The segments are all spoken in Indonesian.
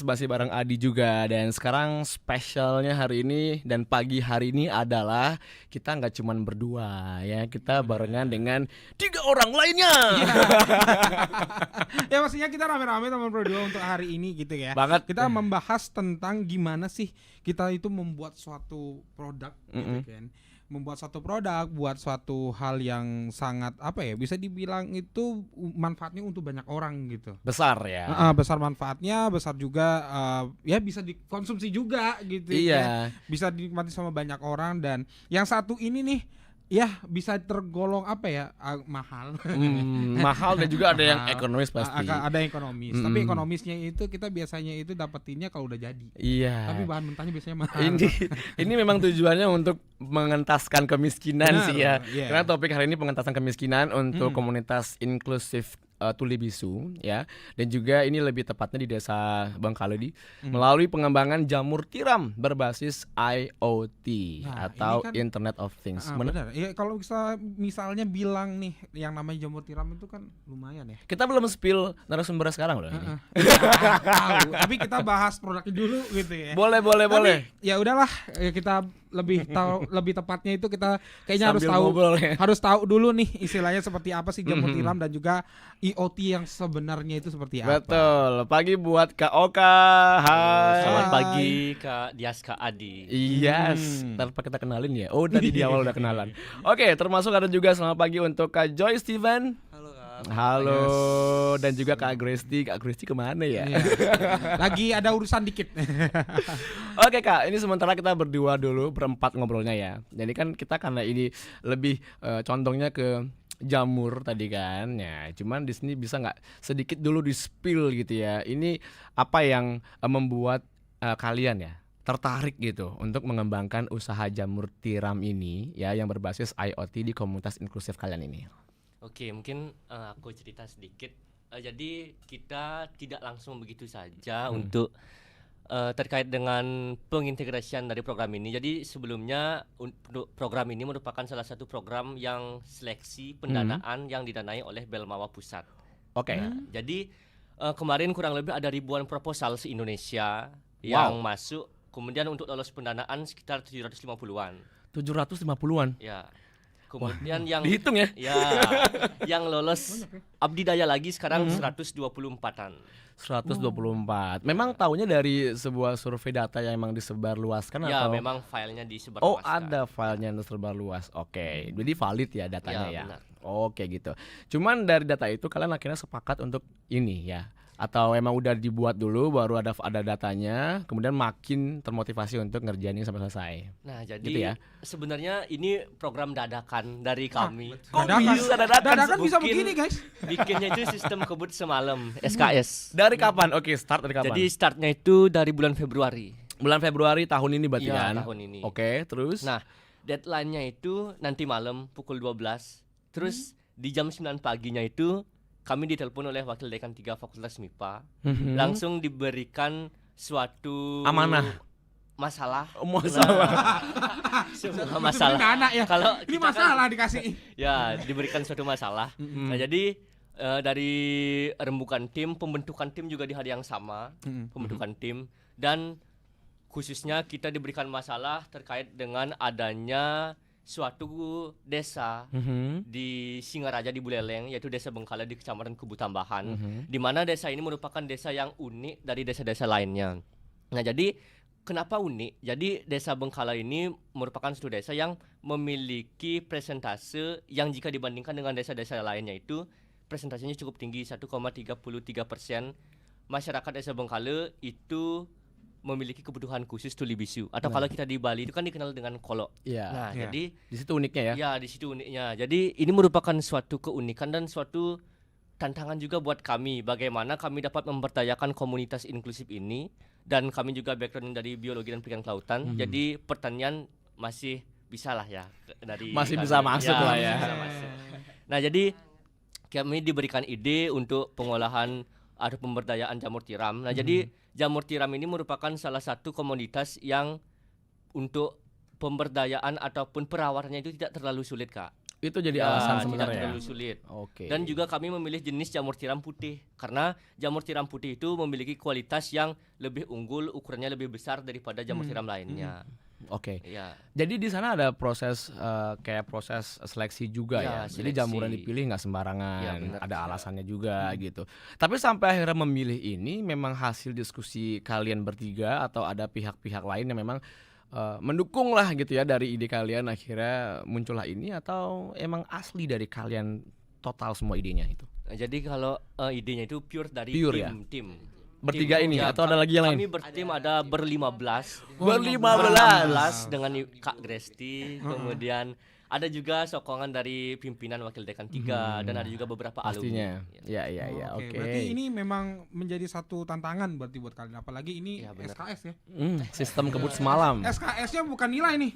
Masih bareng Adi juga. Dan sekarang spesialnya hari ini dan pagi hari ini adalah kita nggak cuman berdua ya, kita barengan dengan 3 orang lainnya. Ya maksudnya kita rame-rame teman berdua untuk hari ini gitu ya. Banget. Kita membahas tentang gimana sih kita itu membuat suatu produk gitu kan. Membuat suatu produk, buat suatu hal yang sangat apa ya, bisa dibilang itu manfaatnya untuk banyak orang gitu. Besar ya. Besar manfaatnya, besar juga ya bisa dikonsumsi juga gitu Iya. ya. Bisa dinikmati sama banyak orang. Dan yang satu ini nih ya bisa tergolong apa ya, mahal. Mahal dan juga ada yang Mahal. ekonomis pasti. Ada ekonomis. Tapi ekonomisnya itu kita biasanya itu dapetinnya kalau udah jadi. Iya. Tapi bahan mentahnya biasanya mahal. Ini memang tujuannya untuk mengentaskan kemiskinan Benar, sih ya. iya. Karena topik hari ini pengentasan kemiskinan untuk komunitas inklusif Tuli Bisu ya. Dan juga ini lebih tepatnya di Desa Bengkale melalui pengembangan jamur tiram berbasis IoT Nah, atau ini kan, Internet of Things. benar. Ya kalau misalnya bilang nih yang namanya jamur tiram itu kan lumayan ya. Kita belum spill narasumber sekarang loh ini. Tahu, tapi kita bahas produknya dulu gitu ya. Boleh. Ya udahlah, kita lebih tahu, lebih tepatnya itu kita kayaknya harus Sambil tahu ngobrol ya. harus tahu dulu nih istilahnya seperti apa sih jamur tiram dan juga IoT yang sebenarnya itu seperti apa. Betul. Pagi buat Kak Oka. Hai. Selamat pagi Kak Dias, Kak Adi. Yes, tanpa kita kenalin ya. Oh, tadi di awal udah kenalan. Oke, termasuk ada juga selamat pagi untuk Kak Joy Steven. Halo Kak. Halo, dan juga Kak Agresti. Kak Agresti kemana ya? Iya. Lagi ada urusan dikit. Oke Kak, ini sementara kita berdua dulu, berempat ngobrolnya ya. Jadi kan kita karena ini lebih condongnya ke jamur tadi kan, ya. Cuman di sini bisa nggak sedikit dulu di spill gitu ya. Ini apa yang membuat kalian ya tertarik gitu untuk mengembangkan usaha jamur tiram ini ya, yang berbasis IoT di komunitas inklusif kalian ini. Oke, mungkin aku cerita sedikit. Jadi kita tidak langsung begitu saja untuk terkait dengan pengintegrasian dari program ini. Jadi sebelumnya program ini merupakan salah satu program yang seleksi pendanaan yang didanai oleh Belmawa Pusat. Oke. Nah, jadi kemarin kurang lebih ada ribuan proposal se-Indonesia yang masuk. Kemudian untuk lolos pendanaan sekitar 750-an. 750-an. Ya. Kemudian yang Dihitung ya. ya yang lolos abdi daya lagi sekarang 124-an. 124. Memang taunya dari sebuah survei data yang memang disebarluaskan Ya, atau memang filenya disebar Oh, luaskan. ada filenya yang tersebar luas. Oke. Jadi valid ya datanya Ya, ya. benar. Oke gitu. Cuman dari data itu kalian akhirnya sepakat untuk ini ya. Atau emang udah dibuat dulu baru ada datanya, kemudian makin termotivasi untuk ngerjain sampai selesai. Nah, jadi Gitu ya? sebenarnya ini program dadakan dari kami. Kok Dadakan. bisa dadakan? Dadakan bisa Mungkin begini guys. Bikinnya itu sistem kebut semalam, SKS. Dari kapan? Oke, start dari kapan? Jadi startnya itu dari bulan Februari. bulan Februari tahun ini berarti Iya, kan? tahun ini. Oke, terus? Nah, deadline-nya itu nanti malam pukul 12. Terus di jam 9 paginya itu kami ditelepon oleh wakil dekan 3 Fakultas MIPA. Langsung diberikan suatu Amanah. masalah. Sebuah Itu masalah. bagaimana anak ya? Kalau Ini kita kan- masalah dikasih. Ya, diberikan suatu masalah. Nah, jadi dari rembukan tim, pembentukan tim juga di hari yang sama, pembentukan tim, dan khususnya kita diberikan masalah terkait dengan adanya suatu desa di Singaraja di Buleleng, yaitu Desa Bengkale di Kecamatan Kubu Tambahan, di mana desa ini merupakan desa yang unik dari desa-desa lainnya. Nah, jadi kenapa unik? Jadi desa Bengkala ini merupakan suatu desa yang memiliki presentase yang jika dibandingkan dengan desa-desa lainnya itu presentasinya cukup tinggi, 1,33% masyarakat desa Bengkale itu memiliki kebutuhan khusus tuli bisu. Atau kalau kita di Bali itu kan dikenal dengan kolok. Iya. Nah, Iya. jadi Di situ uniknya ya. ya di situ uniknya. Jadi ini merupakan suatu keunikan dan suatu tantangan juga buat kami. Bagaimana kami dapat memberdayakan komunitas inklusif ini, dan kami juga background dari biologi dan perikanan kelautan. Jadi pertanian masih bisa lah ya dari Masih kami. bisa masuk lah ya. masih bisa masuk. Nah, jadi kami diberikan ide untuk pengolahan atau pemberdayaan jamur tiram. Nah, jadi jamur tiram ini merupakan salah satu komoditas yang untuk pemberdayaan ataupun perawatannya itu tidak terlalu sulit, Kak. Itu jadi Ya, alasan tidak sebenarnya. terlalu sulit. Oke. Dan juga kami memilih jenis jamur tiram putih karena jamur tiram putih itu memiliki kualitas yang lebih unggul, ukurannya lebih besar daripada jamur tiram lainnya. Oke. Ya. Jadi di sana ada proses kayak proses seleksi juga ya. Ya, Jadi seleksi. jamur yang dipilih nggak sembarangan, Ya, benar. ada alasannya juga gitu. Tapi sampai akhirnya memilih ini memang hasil diskusi kalian bertiga atau ada pihak-pihak lain yang memang mendukung lah gitu ya dari ide kalian akhirnya muncullah ini atau emang asli dari kalian total semua idenya itu? Nah, jadi kalau idenya itu pure dari Pure tim. Bertiga ini Ya, atau ada lagi yang lain? Kami bertim ada berlima-belas. Berlima-belas. Dengan Kak Gresti, kemudian ada juga sokongan dari pimpinan wakil dekan 3 dan ada juga beberapa Pastinya. alumni. Ya ya ya, oke. Berarti ini memang menjadi satu tantangan berarti buat kalian. Apalagi ini Ya, benar. SKS ya. Sistem kebut semalam. SKS-nya bukan nilai nih,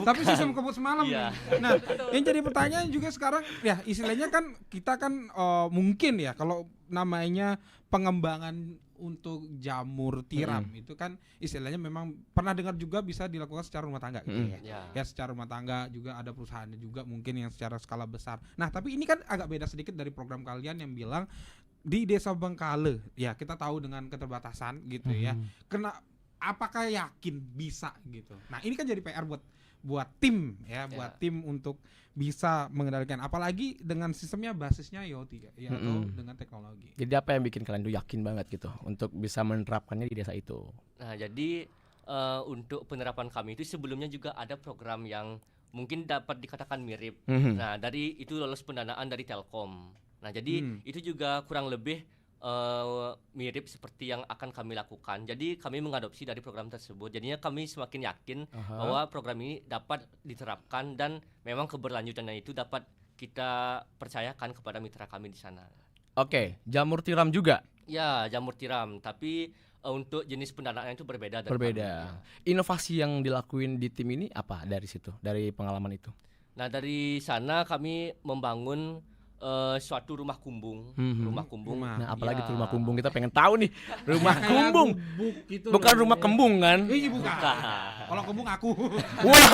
tapi sistem kebut semalam. Iya. Nah, yang jadi pertanyaan juga sekarang ya istilahnya kan kita kan mungkin ya kalau namanya pengembangan untuk jamur tiram itu kan istilahnya memang pernah dengar juga bisa dilakukan secara rumah tangga gitu ya. Ya. Ya secara rumah tangga juga ada perusahaannya juga mungkin yang secara skala besar. Nah, tapi ini kan agak beda sedikit dari program kalian yang bilang di Desa Bengkale. Ya, kita tahu dengan keterbatasan gitu ya. Apakah yakin bisa gitu. Nah, ini kan jadi PR buat tim ya, buat tim untuk bisa mengendalikan apalagi dengan sistemnya basisnya IoT ya atau dengan teknologi. Jadi apa yang bikin kalian tuh yakin banget gitu untuk bisa menerapkannya di desa itu? Nah, jadi untuk penerapan kami itu sebelumnya juga ada program yang mungkin dapat dikatakan mirip. Nah, dari itu lolos pendanaan dari Telkom. Nah, jadi itu juga kurang lebih mirip seperti yang akan kami lakukan. Jadi kami mengadopsi dari program tersebut. Jadinya kami semakin yakin bahwa program ini dapat diterapkan dan memang keberlanjutannya itu dapat kita percayakan kepada mitra kami di sana. Oke, jamur tiram juga Ya, jamur tiram, tapi untuk jenis pendanaannya itu berbeda dari berbeda. kami, ya. Inovasi yang dilakuin di tim ini apa dari situ, dari pengalaman itu? Nah, dari sana kami membangun suatu rumah kumbung. Rumah kumbung. Nah, apalagi Ya. tuh rumah kumbung, kita pengen tahu nih. Rumah kumbung. Gitu Bukan rumah kembung kan? bukan. Kalau kembung aku. Wah,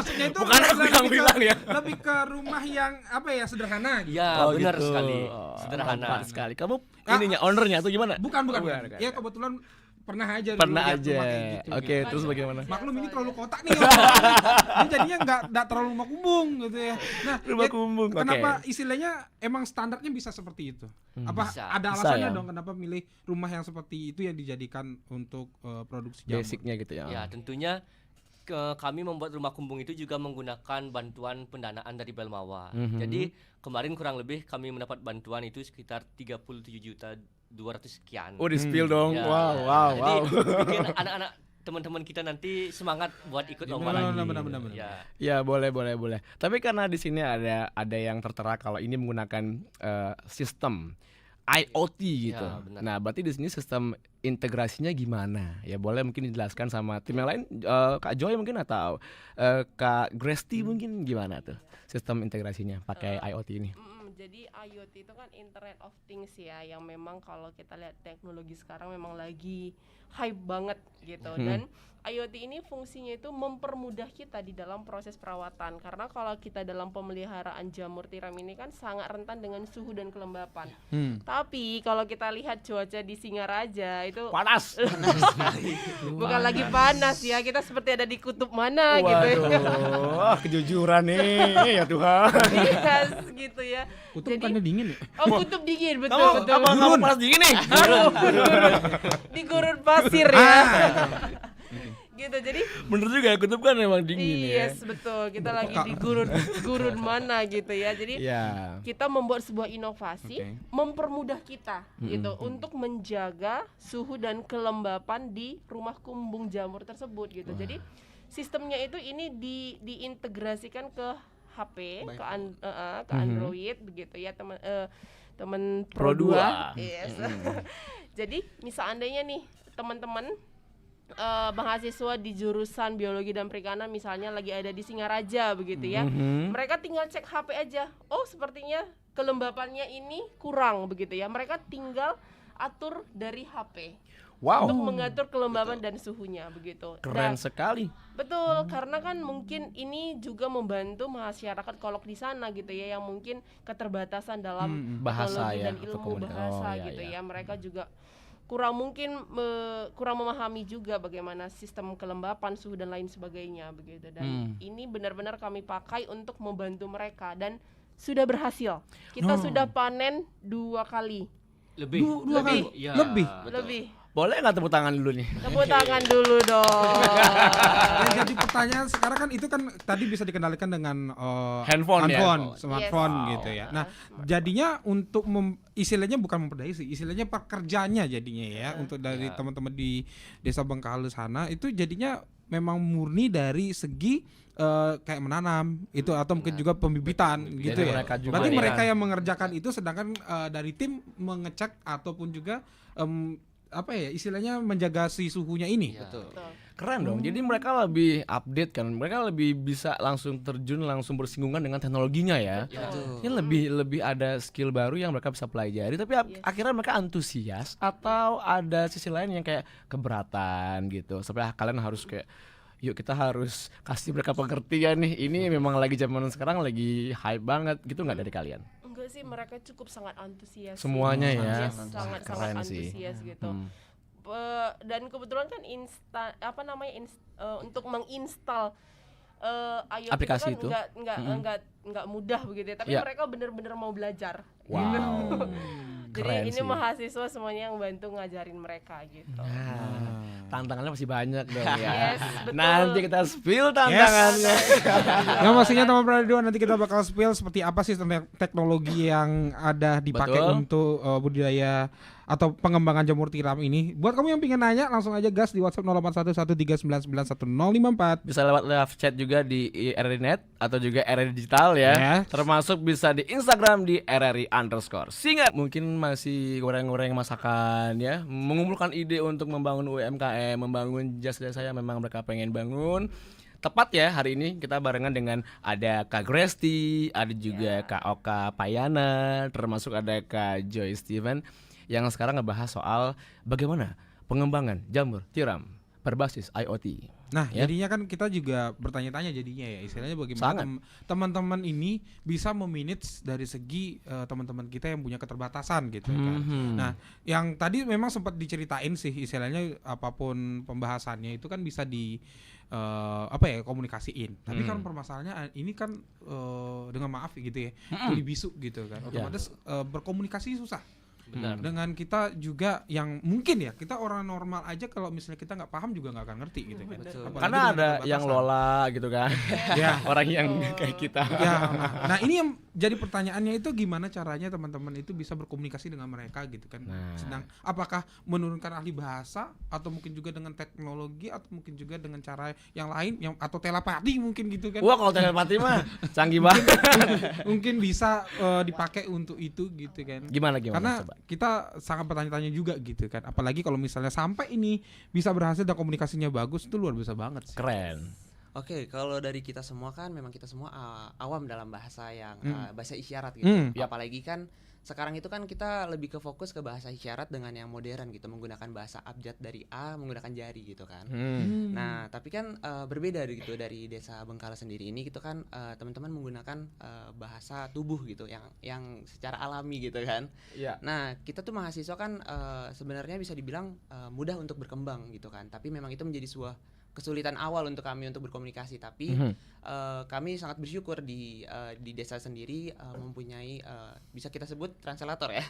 Maksudnya itu bukan aku yang bilang ya. Lebih ke rumah yang apa ya sederhana gitu. Ya, Oh, benar gitu. sekali. Oh, Sederhana. tepat sekali. Kamu ininya ownernya atau gimana? Bukan. Bukan. Ya kebetulan pernah aja Pernah dulu lihat aja. rumah kayak gitu, Oke, gitu. terus bagaimana? Maklum ini terlalu kota nih. Ini jadinya nggak terlalu rumah kumbung gitu ya. Nah, Rumah kumbung, oke. kenapa istilahnya emang standarnya bisa seperti itu? Apa Bisa. ada Bisa alasannya ya? dong kenapa milih rumah yang seperti itu yang dijadikan untuk produksi jamur? Basicnya gitu ya. Ya, tentunya kami membuat rumah kumbung itu juga menggunakan bantuan pendanaan dari Belmawa. Jadi kemarin kurang lebih kami mendapat bantuan itu sekitar 37.200.000 sekian. Oh, di spill dong. Ya, Wow, ya. wow, Jadi wow. bikin anak-anak teman-teman kita nanti semangat buat ikut lomba lagi. Benar. Ya. Ya, boleh. Tapi karena di sini ada yang tertera kalau ini menggunakan sistem IoT gitu. Ya, benar. Nah, berarti di sini sistem integrasinya gimana? Ya, boleh mungkin dijelaskan sama tim yang lain, Kak Joy mungkin atau Kak Gresti mungkin gimana tuh sistem integrasinya pakai IoT ini? Jadi IoT itu kan Internet of Things ya, yang memang kalau kita lihat teknologi sekarang memang lagi hype banget gitu. Dan IoT ini fungsinya itu mempermudah kita di dalam proses perawatan, karena kalau kita dalam pemeliharaan jamur tiram ini kan sangat rentan dengan suhu dan kelembapan. Tapi kalau kita lihat cuaca di Singaraja itu Panas. bukan lagi panas ya, kita seperti ada di kutub mana gitu ya. Waduh, kejujuran nih ya Tuhan. Yes, gitu ya. Kutub Jadi- bukannya dingin ya? Oh, kutub dingin, betul. Apa kamu panas dingin nih? Di gurun pasir ya. Gitu. Jadi Bener juga, kutub kan memang dingin ya. yes, betul. Kita lagi di gurun mana gitu ya. Jadi Iya. kita membuat sebuah inovasi Oke. mempermudah kita gitu untuk menjaga suhu dan kelembapan di rumah kumbung jamur tersebut gitu. Jadi sistemnya itu ini diintegrasikan ke HP, ke Android begitu ya, teman Pro Pro 2. 2. Yes. Jadi misal andainya nih teman-teman mahasiswa di jurusan biologi dan perikanan misalnya lagi ada di Singaraja begitu ya. Mereka tinggal cek HP aja. Oh, sepertinya kelembapannya ini kurang begitu ya. Mereka tinggal atur dari HP. Wow. untuk mengatur kelembaban dan suhunya begitu. Keren Dan sekali. betul, karena kan mungkin ini juga membantu masyarakat kolok di sana gitu ya, yang mungkin keterbatasan dalam Bahasa teknologi ya, dan atau ilmu komunikasi. bahasa Oh, iya, gitu iya. ya. Mereka juga kurang mungkin kurang memahami juga bagaimana sistem kelembapan, suhu dan lain sebagainya begitu. Dan ini benar-benar kami pakai untuk membantu mereka dan sudah berhasil. Kita sudah panen 2 kali. Lebih. Dua kali? Ya, Lebih? betul. Lebih. Boleh nggak tepuk tangan dulu nih? Tepuk tangan dulu dong. Yang jadi pertanyaan sekarang kan itu kan tadi bisa dikendalikan dengan Handphone ya? smartphone Yes. gitu ya. Wow. Nah, jadinya untuk istilahnya bukan memperdaya sih, istilahnya pekerjanya jadinya ya untuk dari teman-teman di Desa Bengkale sana itu jadinya memang murni dari segi kayak menanam itu atau mungkin juga pembibitan gitu Jadi ya. mereka juga Berarti ya. mereka yang mengerjakan itu sedangkan dari tim mengecek ataupun juga apa ya istilahnya menjaga si suhunya ini. Betul. Betul. Keren dong. Jadi mereka lebih update kan. Mereka lebih bisa langsung terjun, langsung bersinggungan dengan teknologinya ya. Ini lebih ada skill baru yang mereka bisa pelajari. Tapi akhirnya mereka antusias atau ada sisi lain yang kayak keberatan gitu. Sampai kalian harus kayak yuk kita harus kasih mereka pengertian nih. Ini memang lagi zaman sekarang lagi hype banget gitu nggak dari kalian? Enggak sih, mereka cukup sangat antusias. Semuanya sih. ya. Yes, sangat Keren sih. antusias gitu. Dan kebetulan kan untuk menginstal IoT Aplikasi itu itu. kan enggak mudah begitu ya. Tapi Iya. mereka benar-benar mau belajar. Wow. Jadi Keren ini sih. mahasiswa semuanya yang bantu ngajarin mereka gitu. Nah, tantangannya masih banyak dong ya. Yes, betul. Nanti kita spill tantangannya. Yang pastinya teman radio nanti kita bakal spill seperti apa sih teknologi yang ada dipakai Betul. untuk budidaya atau pengembangan jamur tiram ini. Buat kamu yang pengen nanya langsung aja gas di WhatsApp 0811399154. Bisa lewat live chat juga di RRI.net atau juga RRI Digital ya. Yes. Termasuk bisa di Instagram di RRI_. Singkat mungkin masih goreng-goreng masakan ya, mengumpulkan ide untuk membangun UMKM, membangun jasa yang memang mereka pengen bangun. Tepat ya, hari ini kita barengan dengan ada Kak Gresti, ada juga Kak Oka Payana, termasuk ada Kak Joy Steven yang sekarang ngebahas soal bagaimana pengembangan jamur tiram berbasis IoT. Nah, Ya. jadinya kan kita juga bertanya-tanya jadinya ya, istilahnya bagaimana Sangat. teman-teman ini bisa memanage dari segi teman-teman kita yang punya keterbatasan gitu kan. Nah, yang tadi memang sempat diceritain sih istilahnya apapun pembahasannya itu kan bisa di komunikasiin. Tapi kan permasalahannya ini kan dengan maaf gitu ya, tuli bisu gitu kan. Otomatis berkomunikasi susah. Benar. Dengan kita juga yang mungkin ya kita orang normal aja kalau misalnya kita nggak paham juga nggak akan ngerti gitu kan. Apalagi Karena dengan ada yang keterbatasan. lola gitu kan. Ya. Orang yang kayak kita. Ya, nah ini yang jadi pertanyaannya itu gimana caranya teman-teman itu bisa berkomunikasi dengan mereka gitu kan. Nah. Sedang apakah menurunkan ahli bahasa atau mungkin juga dengan teknologi atau mungkin juga dengan cara yang lain yang atau telepati mungkin gitu kan. Wah, kalau telepati mah canggih banget. Mungkin bisa dipakai untuk itu gitu kan. Gimana Karena coba? kita sangat bertanya-tanya juga gitu kan. Apalagi kalau misalnya sampai ini bisa berhasil dan komunikasinya bagus itu luar biasa banget sih. Keren. Oke, kalau dari kita semua kan memang kita semua awam dalam bahasa yang bahasa isyarat gitu. Yap. Apalagi kan sekarang itu kan kita lebih ke fokus ke bahasa isyarat dengan yang modern gitu, menggunakan bahasa abjad dari A menggunakan jari gitu kan. Nah, tapi kan berbeda gitu dari Desa Bengkale sendiri ini gitu kan teman-teman menggunakan bahasa tubuh gitu yang secara alami gitu kan. Iya. Nah, kita tuh mahasiswa kan sebenarnya bisa dibilang mudah untuk berkembang gitu kan. Tapi memang itu menjadi sebuah kesulitan awal untuk kami untuk berkomunikasi. Tapi kami sangat bersyukur di desa sendiri mempunyai bisa kita sebut translator ya.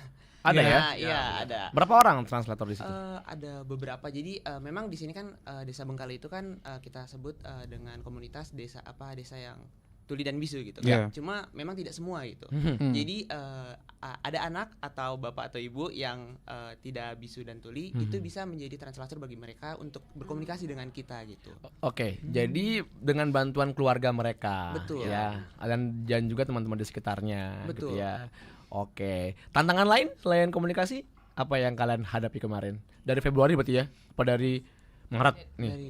Ada ya? Iya, ada. Berapa orang translator di situ? Ada beberapa. Jadi memang di sini kan Desa Bengkale itu kan kita sebut dengan komunitas desa yang tuli dan bisu gitu Yeah. kan. Cuma memang tidak semua gitu. Jadi ada anak atau bapak atau ibu yang tidak bisu dan tuli itu bisa menjadi translator bagi mereka untuk berkomunikasi dengan kita gitu. Oke, jadi dengan bantuan keluarga mereka, Betul. ya, dan juga teman-teman di sekitarnya, gitu Betul. ya. Oke, tantangan lain selain komunikasi apa yang kalian hadapi kemarin? Dari Februari berarti ya? Apa dari Maret nih? Dari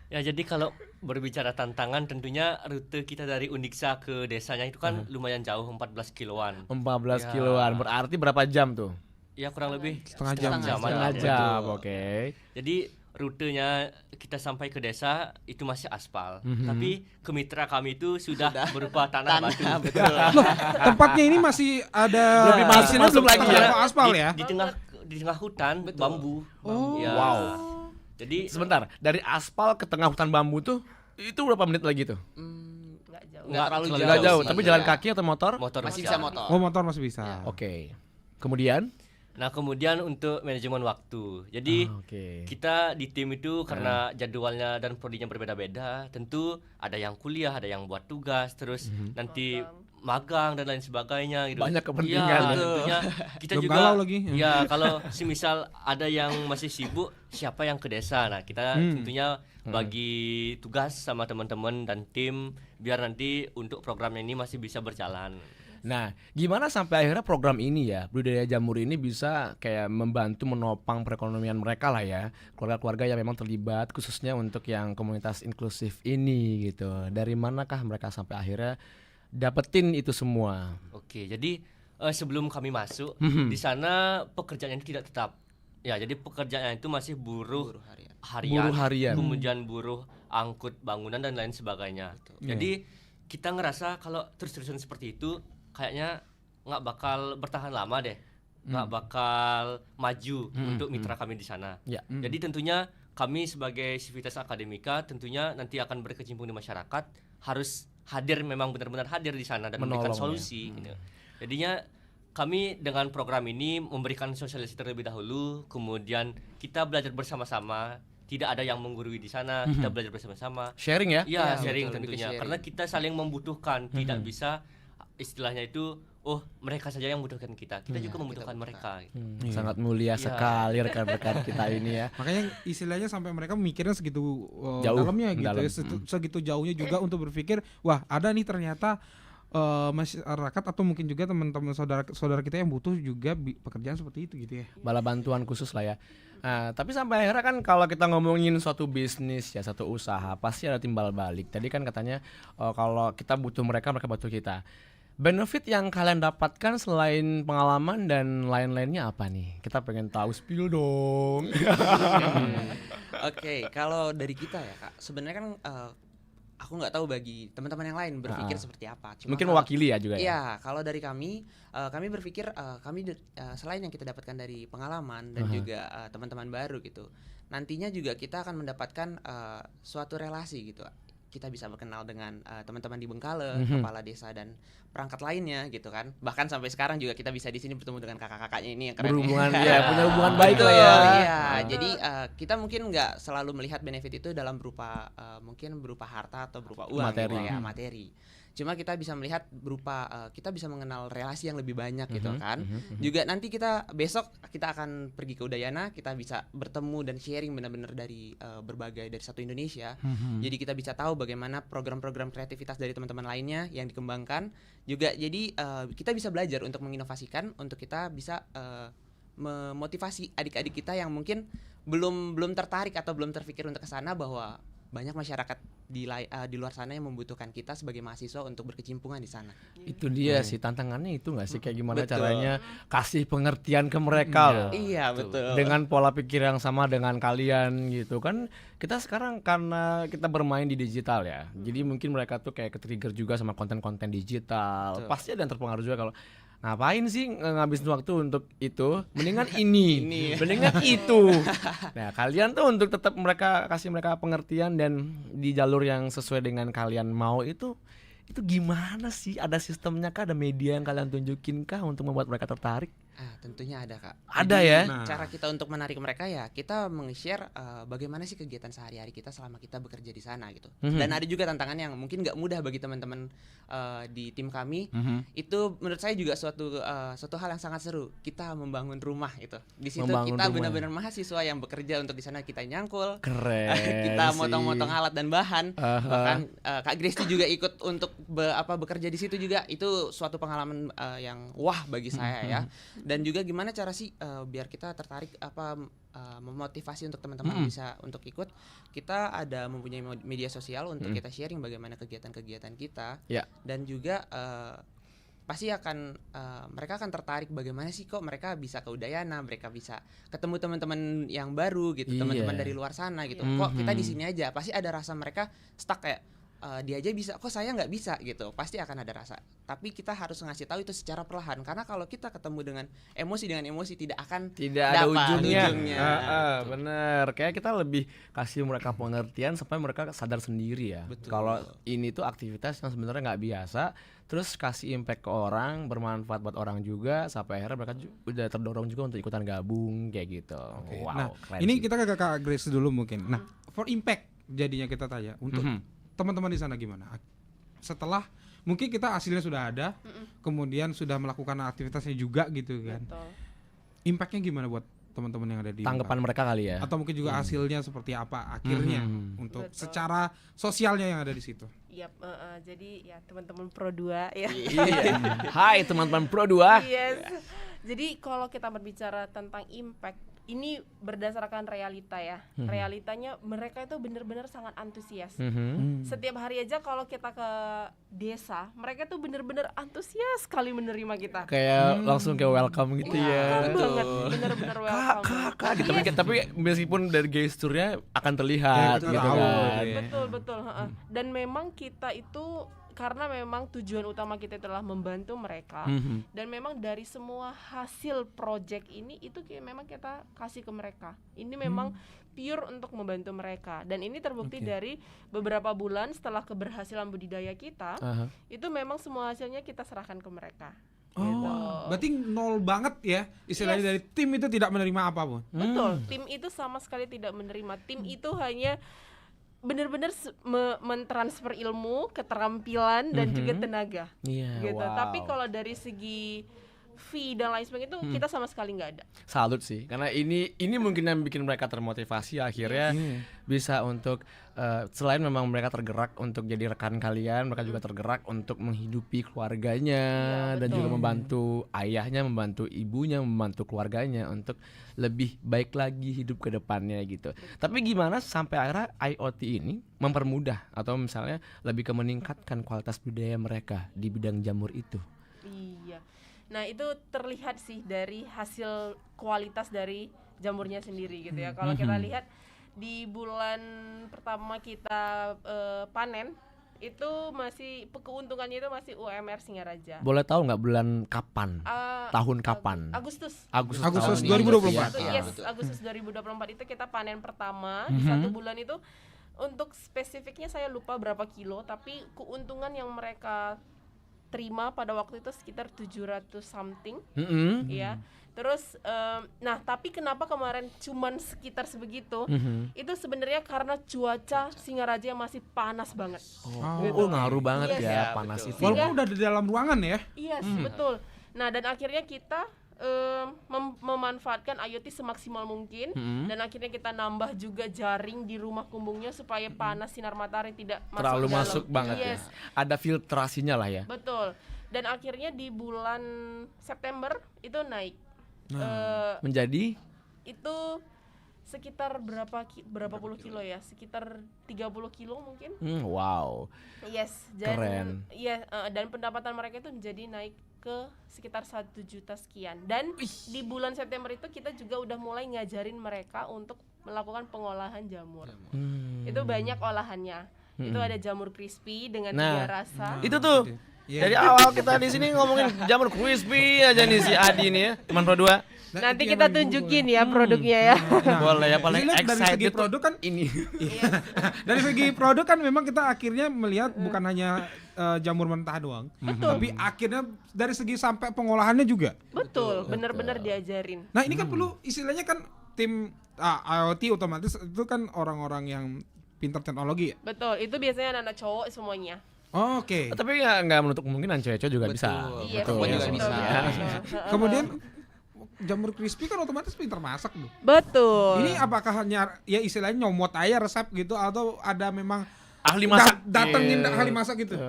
Ya, jadi kalau berbicara tantangan tentunya rute kita dari Undiksa ke desanya itu kan lumayan jauh, 14 kiloan. 14 Ya. kiloan, berarti berapa jam tuh? Ya kurang lebih Setengah jam. Setengah ya. jam, Betul. oke. Jadi rutenya kita sampai ke desa itu masih aspal, tapi ke mitra kami itu sudah berupa tanah batu. Betul. Tempatnya ini masih ada Lebih masuk lagi ya? aspal ya. Di tengah hutan Betul. bambu. Oh. Ya. Wow. Jadi Sebentar, dari aspal ke tengah hutan bambu tuh itu berapa menit lagi tuh? Nggak jauh. Nggak terlalu Nggak jauh. Nggak jauh, sih. tapi jalan Iya. kaki atau motor? motor Masih bisa motor. Oh, motor masih bisa. Oke. Kemudian? Nah, kemudian untuk manajemen waktu. Jadi Oke. kita di tim itu karena jadwalnya dan prodinya berbeda-beda, tentu ada yang kuliah, ada yang buat tugas, terus nanti magang dan lain sebagainya gitu. Banyak kepentingan. Iya, tentunya kita Belum juga galau lagi. ya kalau semisal ada yang masih sibuk, siapa yang ke desa. Nah, kita tentunya bagi tugas sama teman-teman dan tim biar nanti untuk programnya ini masih bisa berjalan. Nah, gimana sampai akhirnya program ini ya, Budidaya Jamur ini bisa kayak membantu menopang perekonomian mereka lah ya, keluarga-keluarga yang memang terlibat khususnya untuk yang komunitas inklusif ini gitu. Dari manakah mereka sampai akhirnya dapetin itu semua? Oke, jadi sebelum kami masuk di sana pekerjaannya itu tidak tetap. Ya, jadi pekerjaannya itu masih buruh Buruh harian. harian, Buruh harian. kemudian buruh angkut bangunan dan lain sebagainya. Jadi kita ngerasa kalau terus-terusan seperti itu kayaknya nggak bakal bertahan lama deh, nggak bakal maju untuk mitra kami di sana. Ya. Jadi tentunya kami sebagai Civitas Akademika tentunya nanti akan berkecimpung di masyarakat, harus hadir, memang benar-benar hadir di sana dan memberikan Menolong ya. solusi. Gitu. Jadinya kami dengan program ini memberikan sosialisasi terlebih dahulu, kemudian kita belajar bersama-sama. Tidak ada yang menggurui di sana, kita belajar bersama-sama. Sharing ya? Ya, Ya, sharing betul, lebih ke tentunya. sharing. Karena kita saling membutuhkan, tidak bisa istilahnya itu, oh mereka saja yang membutuhkan kita juga membutuhkan mereka. Sangat mulia sekali rekan-rekan kita ini ya. Makanya istilahnya sampai mereka mikirnya segitu Jauh, dalamnya gitu, dalam. ya, segitu jauhnya juga untuk berpikir, wah ada nih ternyata masyarakat atau mungkin juga teman-teman saudara kita yang butuh juga pekerjaan seperti itu gitu ya. Bala bantuan khusus lah ya. Nah, tapi sampai akhirnya kan kalau kita ngomongin suatu bisnis ya, satu usaha, pasti ada timbal balik. Tadi kan katanya kalau kita butuh mereka, mereka butuh kita. Benefit yang kalian dapatkan selain pengalaman dan lain-lainnya apa nih? Kita pengen tahu, spill dong. Oke, kalau dari kita ya Kak, sebenarnya kan aku nggak tahu bagi teman-teman yang lain berpikir seperti apa. Cuma Mungkin kalau- mewakili ya juga ya. Iya, kalau dari kami berpikir selain yang kita dapatkan dari pengalaman dan juga teman-teman baru gitu, nantinya juga kita akan mendapatkan suatu relasi gitu. Kita bisa berkenal dengan teman-teman di Bengkale, kepala desa dan perangkat lainnya gitu kan. Bahkan sampai sekarang juga kita bisa di sini bertemu dengan kakak-kakaknya ini yang keren. Berhubungan nih. ya, punya hubungan baik lah ya. Iya, jadi kita mungkin nggak selalu melihat benefit itu dalam berupa mungkin berupa harta atau berupa uang Materi. gitu ya, materi. Cuma kita bisa melihat berupa kita bisa mengenal relasi yang lebih banyak gitu kan. Juga nanti kita besok kita akan pergi ke Udayana, kita bisa bertemu dan sharing benar-benar dari berbagai dari satu Indonesia. Jadi kita bisa tahu bagaimana program-program kreativitas dari teman-teman lainnya yang dikembangkan. Juga jadi kita bisa belajar untuk menginovasikan, untuk kita bisa memotivasi adik-adik kita yang mungkin belum tertarik atau belum terpikir untuk ke sana, bahwa banyak masyarakat di luar sana yang membutuhkan kita sebagai mahasiswa untuk berkecimpungan di sana. Itu dia sih tantangannya, itu nggak sih kayak gimana Betul. caranya kasih pengertian ke mereka loh. Iya, betul. Dengan pola pikir yang sama dengan kalian gitu kan. Kita sekarang karena kita bermain di digital ya, jadi mungkin mereka tuh kayak ke-trigger juga sama konten-konten digital. Betul. Pasti ada yang terpengaruh juga kalau ngapain sih ngabisin waktu untuk itu, mendingan ini, mendingan itu. Nah kalian tuh untuk tetap kasih mereka pengertian dan di jalur yang sesuai dengan kalian mau, itu gimana sih? Ada sistemnya kah? Ada media yang kalian tunjukin kah untuk membuat mereka tertarik? Tentunya ada Kak. Ada Jadi, ya? Cara kita untuk menarik mereka ya kita meng-share bagaimana sih kegiatan sehari-hari kita selama kita bekerja di sana gitu. Dan ada juga tantangan yang mungkin nggak mudah bagi teman-teman di tim kami. Itu menurut saya juga suatu hal yang sangat seru. Kita membangun rumah itu. Di situ Membangun kita rumah. benar-benar mahasiswa yang bekerja untuk di sana, kita nyangkul. Keren. Kita sih. motong-motong alat dan bahan. Bahkan Kak Gristi juga ikut untuk bekerja di situ juga. Itu suatu pengalaman yang wah bagi saya ya. Dan juga gimana cara sih biar kita tertarik memotivasi untuk teman-teman bisa untuk ikut. Kita ada mempunyai media sosial untuk kita sharing bagaimana kegiatan-kegiatan kita. Ya. Dan juga pasti akan mereka akan tertarik bagaimana sih kok mereka bisa ke Udayana, mereka bisa ketemu teman-teman yang baru gitu, teman-teman dari luar sana gitu. Kok kita di sini aja, pasti ada rasa mereka stuck kayak dia aja bisa, kok saya nggak bisa gitu, pasti akan ada rasa. Tapi kita harus ngasih tahu itu secara perlahan, karena kalau kita ketemu dengan emosi tidak akan ada dapat ujungnya. Gitu. Bener, kayak kita lebih kasih mereka pengertian sampai mereka sadar sendiri ya. Betul. Kalau ini tuh aktivitas yang sebenarnya nggak biasa, terus kasih impact ke orang, bermanfaat buat orang juga, sampai akhirnya mereka udah terdorong juga untuk ikutan gabung kayak gitu. Oke. Wow, Nah, keren ini sih. kita ke Kak Grace dulu mungkin. Nah, for impact jadinya kita tanya untuk teman-teman di sana gimana? Setelah mungkin kita hasilnya sudah ada, kemudian sudah melakukan aktivitasnya juga gitu kan. Betul. Impactnya gimana buat teman-teman yang ada di Tanggapan mereka kali ya. atau mungkin juga hasilnya seperti apa akhirnya untuk Betul. secara sosialnya yang ada di situ. Yap, jadi ya teman-teman Pro 2 ya. Iya. Hai teman-teman Pro 2. Yes. Jadi kalau kita berbicara tentang impact, ini berdasarkan realita ya. Realitanya mereka itu benar-benar sangat antusias. Setiap hari aja kalau kita ke desa, mereka tuh benar-benar antusias sekali menerima kita. Kayak langsung kayak welcome gitu ya. Welcome banget, benar-benar welcome. Kak gitu. Tapi meskipun dari gesturnya akan terlihat Ya, gitu tahu kan. gitu ya. Betul. Dan memang kita itu karena memang tujuan utama kita adalah membantu mereka, dan memang dari semua hasil project ini itu memang kita kasih ke mereka. Ini memang pure untuk membantu mereka, dan ini terbukti dari beberapa bulan setelah keberhasilan budidaya kita, itu memang semua hasilnya kita serahkan ke mereka. Gitu. Berarti nol banget ya istilahnya, dari tim itu tidak menerima apapun. Betul, tim itu sama sekali tidak menerima. Tim itu hanya benar-benar mentransfer ilmu, keterampilan dan juga tenaga. Iya, Gitu. wow. Tapi kalau dari segi fee dan lain sebagainya itu kita sama sekali nggak ada. Salut sih, karena ini mungkin yang bikin mereka termotivasi akhirnya bisa untuk selain memang mereka tergerak untuk jadi rekan kalian, mereka juga tergerak untuk menghidupi keluarganya dan juga membantu ayahnya, membantu ibunya, membantu keluarganya untuk lebih baik lagi hidup ke depannya gitu. Tapi gimana sampai akhirnya IoT ini mempermudah atau misalnya lebih ke meningkatkan kualitas budaya mereka di bidang jamur itu? Iya. Nah, itu terlihat sih dari hasil kualitas dari jamurnya sendiri gitu ya. Kalau kita lihat di bulan pertama kita panen itu masih keuntungannya itu masih UMR Singaraja. Boleh tahu nggak bulan kapan? Tahun kapan? Agustus Agustus tahun 2024. ini. Yes, Agustus 2024 itu kita panen pertama di satu bulan itu. Untuk spesifiknya saya lupa berapa kilo, tapi keuntungan yang mereka terima pada waktu itu sekitar 700 something ya. Terus nah tapi kenapa kemarin cuman sekitar sebegitu, itu sebenarnya karena cuaca Singaraja yang masih panas banget. Oh, ngaruh banget Yes. ya Ya, panas betul. itu. Walaupun udah di dalam ruangan ya. Yes, betul. Nah, dan akhirnya kita memanfaatkan IoT semaksimal mungkin, dan akhirnya kita nambah juga jaring di rumah kumbungnya supaya panas sinar matahari tidak Terlalu dalam. masuk banget Yes, ya. Ada filtrasinya lah ya. betul. Dan akhirnya di bulan September itu naik. Menjadi Itu sekitar berapa puluh kilo ya? Sekitar 30 kilo mungkin. wow. Yes, Keren. Iya, dan pendapatan mereka itu menjadi naik ke sekitar 1 juta sekian. Dan di bulan September itu kita juga udah mulai ngajarin mereka untuk melakukan pengolahan jamur. Itu banyak olahannya. Itu ada jamur crispy dengan Nah, 3 rasa. Itu tuh. Dari awal kita di sini ngomongin jamur crispy aja nih si Adi nih ya, teman Pro 2. Nanti kita tunjukin ya produknya ya. Boleh ya, paling Jadi dari segi excited produk kan ini. dari segi produk kan memang kita akhirnya melihat bukan hanya jamur mentah doang, tapi akhirnya dari segi sampai pengolahannya juga. Betul, benar-benar diajarin. Nah, ini kan perlu istilahnya kan tim IoT otomatis itu kan orang-orang yang pintar teknologi ya. Betul, itu biasanya anak-anak cowok semuanya. Oke. Tapi nggak menutup kemungkinan cewek-cewek juga bisa. Iya, perempuan juga betul, bisa. betul. Kemudian jamur crispy kan otomatis pintar masak loh. Betul. Ini apakah hanya ya istilahnya nyomot aja resep gitu atau ada memang Ahli masak. datengin Iya. ahli masak gitu?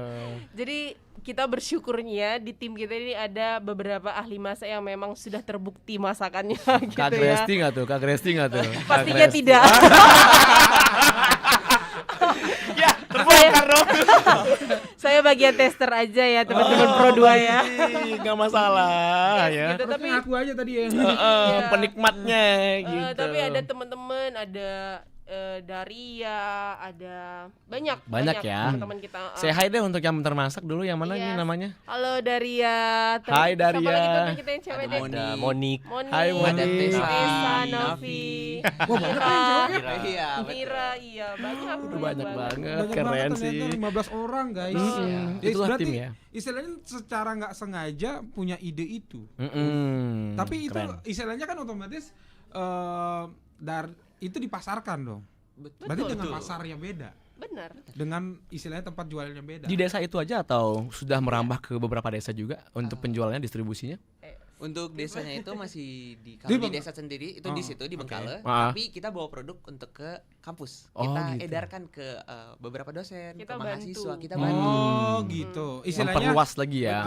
Jadi kita bersyukurnya di tim kita ini ada beberapa ahli masak yang memang sudah terbukti masakannya gitu Kak ya. Gresti nggak tuh? Kak Gresti nggak tuh? Kak Pastinya Gresti. tidak. Ya, terbongkar dong. Saya Saya bagian tester aja ya teman-teman Pro 2 ya. Nggak masalah Yes, ya. gitu. Tapi Harusnya aku aja tadi ya. Penikmatnya gitu. tapi ada teman-teman, ada Daria, ada banyak ya. teman-teman kita. Say hi deh untuk yang bentar masak dulu, yang mana Yes. ini namanya? Halo Daria. Hai, Siapa Daria. lagi teman kita yang cewek Ada deh? Ada Monik. Moni, Hai, Moni. Ada Tessa, Tessa, Novi. Novi, Wah, banyak kan yang cewek ya? Iya, Mira, iya banyak. Itu banyak banget, Banyak keren banget sih. ternyata 15 orang guys. Itulah berarti tim ya. istilahnya secara nggak sengaja punya ide itu. Tapi itu Keren. istilahnya kan otomatis itu dipasarkan dong. Betul. Berarti dengan pasarnya beda. Benar. Dengan istilahnya tempat jualnya beda. Di desa itu aja atau sudah merambah ke beberapa desa juga untuk penjualannya, distribusinya? Untuk desanya itu masih Di di kalau di Beng- desa sendiri itu di situ di oke. Bengkale, Ah. tapi kita bawa produk untuk ke kampus. Oh, Kita gitu. edarkan ke beberapa dosen, Kita ke mahasiswa, bantu. kita bantu. Oh, gitu. Istilahnya Memperluas lagi ya.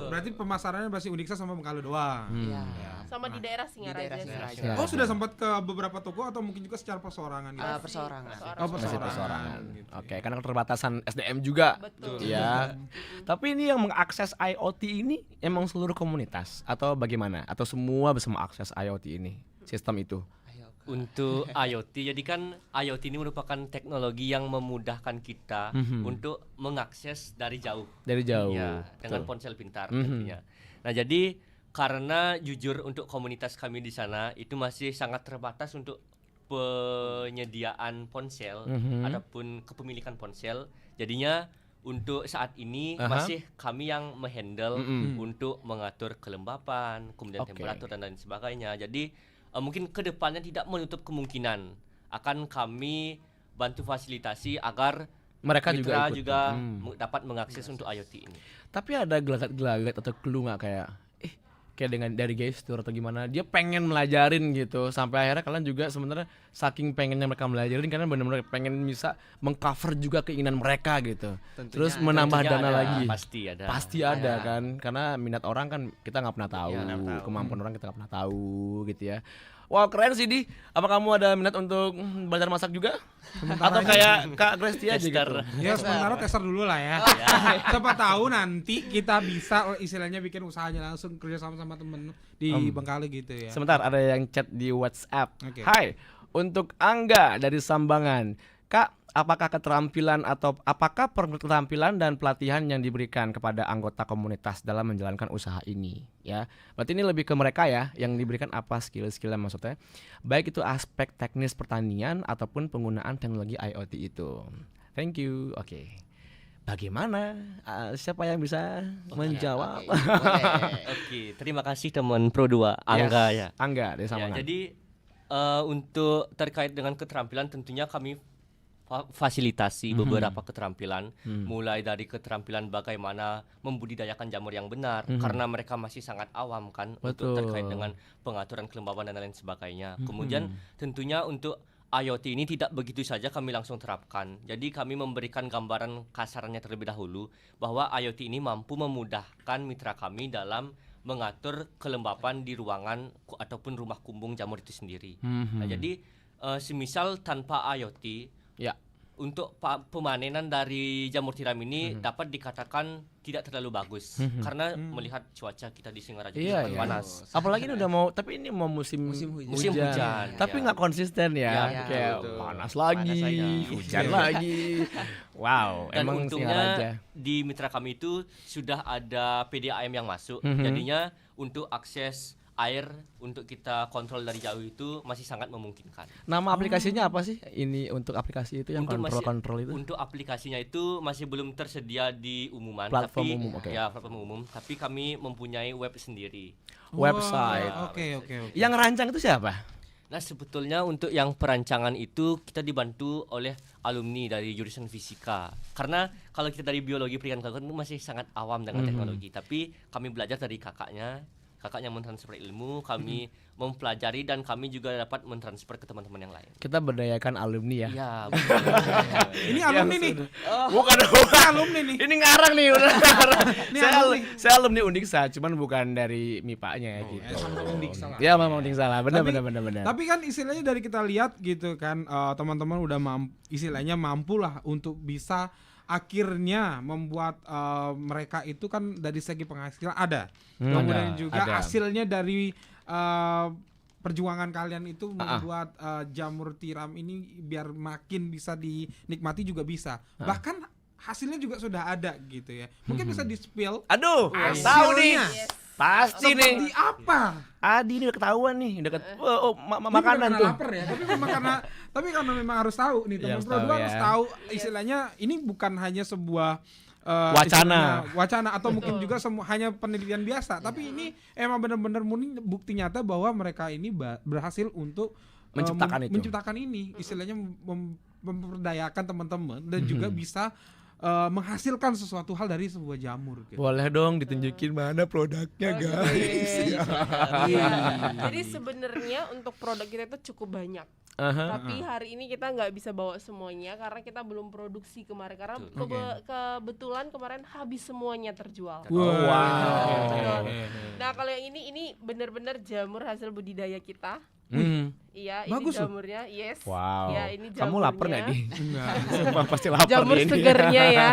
berarti pemasarannya masih Uniksa sama Bengkale doang. Iya. Sama di daerah Singaraja. Di daerah sih. Singaraja. Oh, sudah sempat ke beberapa toko atau mungkin juga secara perseorangan gitu? Perseorangan. Oh, Masih perseorangan. persoalan. Gitu. Oke, karena keterbatasan SDM juga. Betul. Ya. Tapi ini yang mengakses IoT ini emang seluruh komunitas atau bagaimana? Atau semua bisa mengakses IoT ini? Sistem itu. Ayo. Untuk IoT, jadi kan IoT ini merupakan teknologi yang memudahkan kita untuk mengakses dari jauh. Dari jauh. Ya, dengan Betul. ponsel pintar tentunya. Nah, jadi karena jujur untuk komunitas kami di sana itu masih sangat terbatas untuk penyediaan ponsel ataupun kepemilikan ponsel. Jadinya untuk saat ini Aha. masih kami yang menghandle untuk mengatur kelembapan, kemudian Oke. temperatur dan lain sebagainya. Jadi mungkin kedepannya tidak menutup kemungkinan akan kami bantu fasilitasi agar Mereka mitra juga ikut. juga dapat mengakses untuk IoT ini. Tapi ada gelagat-gelagat atau clue nggak kayak dengan dari gestur atau gimana dia pengen melajarin gitu sampai akhirnya kalian juga sebenarnya saking pengennya mereka melajarin karena benar-benar pengen bisa mengcover juga keinginan mereka gitu. Tentunya Terus ada. menambah Tentunya dana ada, lagi. pasti ada. Ada kan karena minat orang kan kita nggak pernah tahu, Iya, nggak tahu. kemampuan orang kita nggak pernah tahu gitu ya. Wow, keren sih Di. Apa kamu ada minat untuk belajar masak juga? Atau kayak Kak Gresti aja Tester. gitu? Ya sementara tester dulu lah ya. Siapa tahu nanti kita bisa istilahnya bikin usahanya langsung kerja sama temen di Bengkale gitu ya. Sebentar, ada yang chat di WhatsApp. Oke. Hai, untuk Angga dari Sambangan. Kak, apakah keterampilan dan pelatihan yang diberikan kepada anggota komunitas dalam menjalankan usaha ini? Ya, berarti ini lebih ke mereka ya, yang diberikan apa skill-skillnya maksudnya? Baik itu aspek teknis pertanian ataupun penggunaan teknologi IoT itu. Thank you. Oke. Bagaimana? Siapa yang bisa menjawab? Oke, boleh. Oke, terima kasih teman Pro 2 Angga Yes, ya. Angga dari Ya, Sambangan. jadi untuk terkait dengan keterampilan tentunya kami fasilitasi beberapa keterampilan, mulai dari keterampilan bagaimana membudidayakan jamur yang benar karena mereka masih sangat awam kan untuk Betul. terkait dengan pengaturan kelembaban dan lain sebagainya. Kemudian tentunya untuk IoT ini tidak begitu saja kami langsung terapkan. Jadi kami memberikan gambaran kasarnya terlebih dahulu bahwa IoT ini mampu memudahkan mitra kami dalam mengatur kelembapan di ruangan ataupun rumah kumbung jamur itu sendiri. Nah, jadi semisal tanpa IoT, Ya. untuk pemanenan dari jamur tiram ini dapat dikatakan tidak terlalu bagus karena melihat cuaca kita di Singaraja Iya, sangat iya. panas. Apalagi ini udah mau, tapi ini mau musim Musim hujan, tapi ya. nggak konsisten ya, Ya, kayak betul. panas lagi, Panas aja. hujan lagi. Wow, Dan emang untungnya Singaraja. di mitra kami itu sudah ada PDAM yang masuk. Jadinya untuk akses air untuk kita kontrol dari jauh itu masih sangat memungkinkan. Nama aplikasinya apa sih? Ini untuk aplikasi itu yang Untuk masih- kontrol itu. Untuk aplikasinya itu masih belum tersedia di umuman, Platform tapi umum, oke. ya platform umum. Tapi kami mempunyai web sendiri. Website. Oke. Yang rancang itu siapa? Nah, sebetulnya untuk yang perancangan itu kita dibantu oleh alumni dari jurusan fisika. Karena kalau kita dari biologi perikanan kelautan itu masih sangat awam dengan teknologi. Tapi kami belajar dari kakaknya mentransfer ilmu, kami mempelajari dan kami juga dapat mentransfer ke teman-teman yang lain. Kita berdayakan alumni ya. Iya, betul. Ini alumni nih. Bukan Alumni nih. Ini ngarang nih udah ngarang. Ini saya, alumni. saya alumni Undiksa, cuman bukan dari MIPA-nya gitu. sama Undiksa lah. Ya, memang Undiksa lah. Benar. Tapi kan istilahnya dari kita lihat gitu kan teman-teman udah istilahnya mampu lah untuk bisa akhirnya membuat mereka itu kan dari segi penghasilan ada. Hmm, Kemudian ada, juga ada. hasilnya dari perjuangan kalian itu membuat jamur tiram ini biar makin bisa dinikmati juga bisa. Bahkan hasilnya juga sudah ada gitu ya. Mungkin bisa di-spill Aduh, tahu nih. hasilnya Yes. Pasti seperti nih. apa? Adi ini udah ketahuan nih, udah Ini makanan bukan tuh. lapar ya, tapi karena memang harus tahu nih Iya, teman harus produk tahu harus ya. tahu istilahnya ini bukan hanya sebuah Wacana. istilahnya wacana atau mungkin juga hanya penelitian biasa, tapi ini emang benar-benar murni bukti nyata bahwa mereka ini berhasil untuk Menciptakan itu. menciptakan ini istilahnya memperdayakan teman-teman dan juga bisa menghasilkan sesuatu hal dari sebuah jamur gitu. Boleh dong ditunjukin mana produknya, guys. Iya. Jadi sebenarnya untuk produk kita itu cukup banyak. Aha. Tapi hari ini kita nggak bisa bawa semuanya karena kita belum produksi kemarin karena kebetulan kemarin habis semuanya terjual. Wow. Betul. Nah kalau yang ini benar-benar jamur hasil budidaya kita. Hmm. Iya, Bagus ini loh. jamurnya, yes. Wow. Ya, ini Kamu lapar nggak jamurnya. nih? Enggak. Sumpah pasti lapar Jamur nih ini. segernya ya.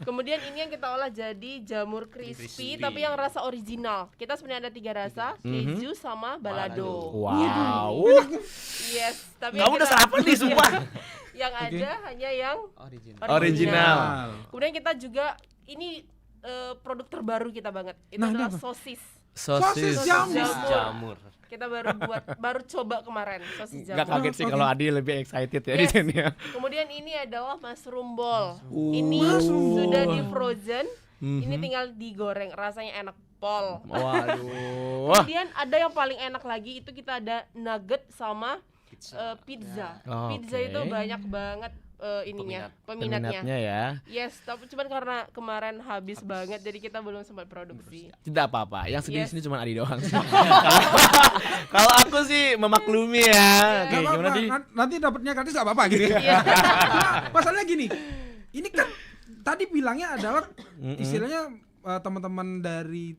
Kemudian ini yang kita olah jadi jamur crispy, Crispy. tapi yang rasa original. Kita sebenarnya ada 3 rasa, keju sama balado. Wow. Yes, tapi Kamu udah sarapan nih, sumpah. Yang ada hanya yang Original. Original. Kemudian kita juga ini produk terbaru kita banget. Itu Nah, ini adalah apa? sosis. Sosis jamur. Jamur. Kita baru coba kemarin sosis Gak jamur. kaget sih kalau Adi lebih excited ya di Yes. sini ya. Kemudian ini adalah mushroom ball. Oh. Ini Mushroom sudah ball. di frozen. Mhm. Ini tinggal digoreng, rasanya enak pol. Waduh. Kemudian ada yang paling enak lagi itu kita ada nugget sama pizza. Oh, Pizza oke. itu banyak banget ininya, peminatnya. Peminatnya ya. Yes, tapi cuman karena kemarin habis banget jadi kita belum sempat produksi. Tidak apa-apa. Yang sedih di Yes. sini cuma Adi doang. Kalau aku sih memaklumi ya. Oke, Gak apa-apa, gimana di? nanti dapatnya gratis gak apa-apa gitu ya. Iya. Masalahnya gini, ini kan tadi bilangnya adalah istilahnya teman-teman dari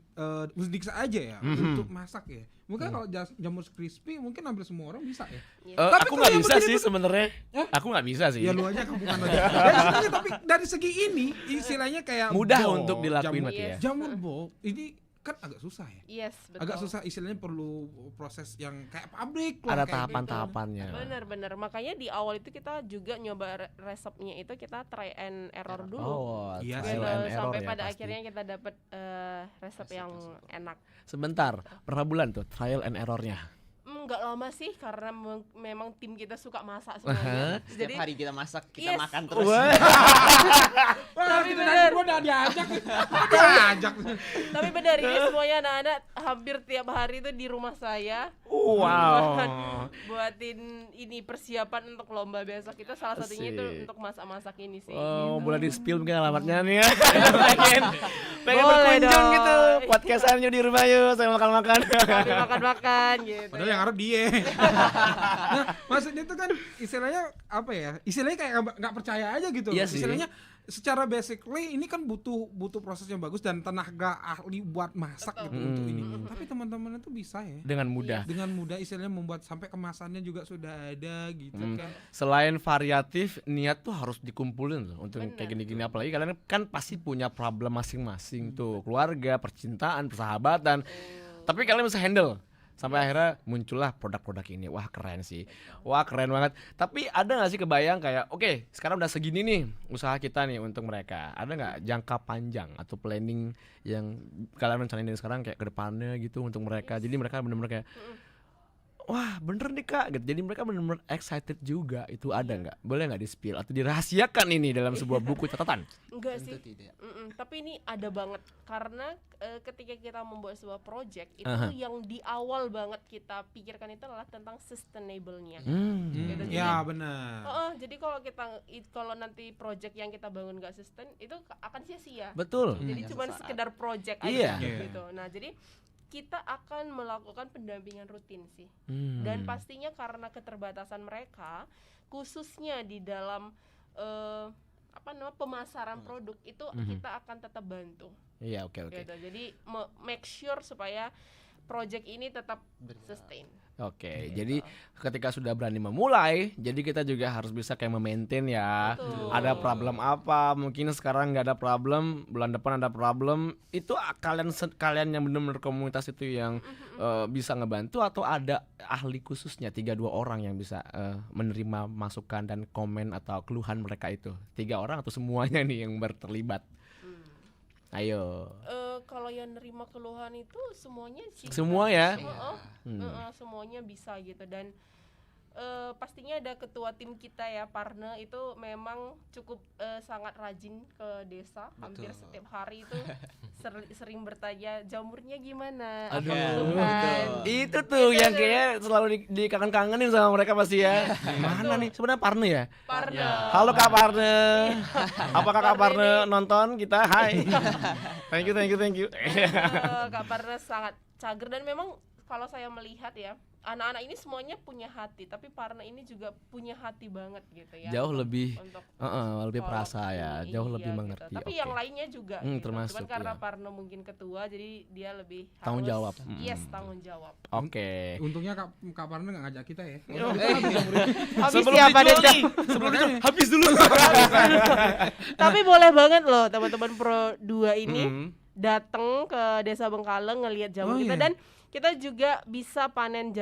Usdiksa aja ya untuk masak ya. Mungkin kalau jamur crispy mungkin hampir semua orang bisa ya. Tapi Aku kalau nggak yang bisa begini sih tuh- sebenarnya. Aku nggak bisa sih. Ya lu aja kamu kan aja. Ya, istilahnya, tapi dari segi ini istilahnya kayak Mudah bowl, untuk dilakuin jamur, berarti ya. jamur bowl ini kan agak susah ya. Yes, betul. Agak susah istilahnya perlu proses yang kayak pabrik Ada lah, kayak gitu. tahapan-tahapannya. Benar-benar. Makanya di awal itu kita juga nyoba resepnya itu kita try and error dulu. Oh, Iya, trial Gitu, and error sampai ya pada pasti. akhirnya kita dapat resep yang enak. Sebentar, berapa bulan tuh trial and errornya? Nggak lama sih karena memang tim kita suka masak semuanya. Setiap Jadi hari kita masak, kita Yes. makan terus. Wah, Tapi kita bener. gua udah diajak. Diajak. tapi benar ini semuanya anak-anak hampir tiap hari itu di rumah saya. Wow. Buatin ini persiapan untuk lomba besok itu salah satunya itu Asik. untuk masak-masak ini sih. Oh, gitu. boleh di spill mungkin alamatnya nih ya. pengen Boleh berkunjung dong. gitu. Podcastannya di rumah yuk, saya makan-makan. Kami makan-makan gitu. Padahal yang harap dia. Nah, maksudnya itu kan istilahnya apa ya? Istilahnya kayak nggak percaya aja gitu. Iya loh. sih. Istilahnya secara basically ini kan butuh proses yang bagus dan tenaga ahli buat masak gitu untuk ini. Tapi teman-teman itu bisa ya. Dengan mudah. Dengan mudah istilahnya membuat sampai kemasannya juga sudah ada gitu kan. Selain variatif, niat tuh harus dikumpulin loh untuk Bener. kayak gini-gini. Apalagi kalian kan pasti punya problem masing-masing tuh, keluarga, percintaan, persahabatan. Tapi kalian bisa handle. Sampai akhirnya muncullah produk-produk ini. Wah keren sih. Wah keren banget. Tapi ada gak sih kebayang kayak oke, sekarang udah segini nih usaha kita nih untuk mereka. Ada gak jangka panjang atau planning yang kalian rencanain dari sekarang kayak ke depannya gitu untuk mereka. Jadi mereka benar-benar kayak wah bener nih kak gitu. Jadi mereka benar-benar excited juga. Itu ada nggak? Boleh nggak di-spill atau dirahasiakan ini dalam sebuah buku catatan? Enggak Tentu sih. tidak. Tapi ini ada banget karena ketika kita membuat sebuah project itu Aha. yang di awal banget kita pikirkan itu adalah tentang sustainable-nya. Ya Gitu. Jadi- benar. Jadi kalau nanti project yang kita bangun gak sustain itu akan sia-sia. Betul. Jadi Hanya cuma sesaat. sekedar project Iya. aja Iya. gitu. Nah, jadi kita akan melakukan pendampingan rutin sih. Hmm. Dan pastinya karena keterbatasan mereka khususnya di dalam pemasaran produk itu kita akan tetap bantu Iya oke. gitu. Jadi make sure supaya project ini tetap sustain. Oke, jadi ketika sudah berani memulai, jadi kita juga harus bisa kayak memaintain ya. Betul. Ada problem apa? Mungkin sekarang nggak ada problem, bulan depan ada problem. Itu kalian yang benar-benar komunitas itu yang bisa ngebantu atau ada ahli khususnya 3-2 orang yang bisa menerima masukan dan komen atau keluhan mereka itu. 3 orang atau semuanya nih yang terlibat? Ayo. Kalau yang nerima keluhan itu semuanya sih. Semua ya? Semuanya bisa gitu dan pastinya ada ketua tim kita ya Parne itu memang cukup sangat rajin ke desa. Hampir setiap hari itu sering bertanya jamurnya gimana. Aduh, keluhan. itu tuh yang kayaknya selalu dikangen-kangenin sama mereka pasti ya. Mana nih sebenarnya Parne ya? Parne. Halo Kak Parne. Apakah Kak Parne nonton kita? Hai. Thank you. Kak Parne sangat cager dan memang kalau saya melihat ya anak-anak ini semuanya punya hati, tapi Parne ini juga punya hati banget gitu ya. Jauh lebih untuk lebih perasa ya, jauh lebih gitu. mengerti. Tapi Oke. yang lainnya juga termasuk, Cuman karena ya. Parne mungkin ketua jadi dia lebih Tanggung harus- jawab. Yes, tanggung jawab. Oke. Untungnya Kak Parne nggak ngajak kita ya. Habis siapa deh? Sebelum itu habis dulu. Tapi boleh banget loh teman-teman Pro 2 ini Mm. datang ke Desa Bengkaleng ngelihat jamur Oh, kita iya. dan kita juga bisa panen